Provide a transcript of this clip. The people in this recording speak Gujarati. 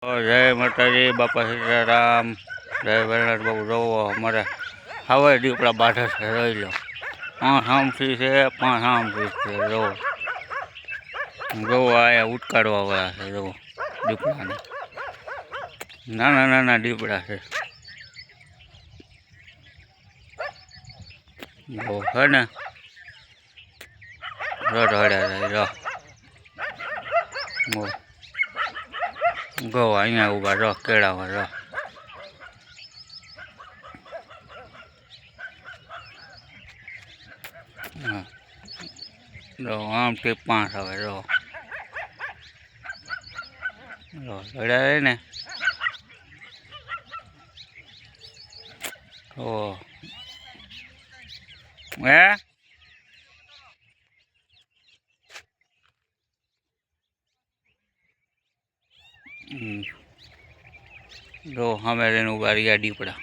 જય માતાજી, બાપા સીતારામ, જય ભરનાથ બાબુ. જોવો અમારે હવે દીપડા બાઢે છે, રહી લો. 5 આમથી છે, 5 આમથી છે. જોવો જોવો આ ઉટકાડવા વાળા છે. જોવો દીપડાને, નાના નાના દીપડા છે. જો છે ને રડ્યા ગો અહીંયા ઊભા રહો, કેળામાં રહો. હા જો આમથી 5 હવે જો રડ્યા ને. ઓ હે જો અમે એને ઉભા રહ્યા દીપડા.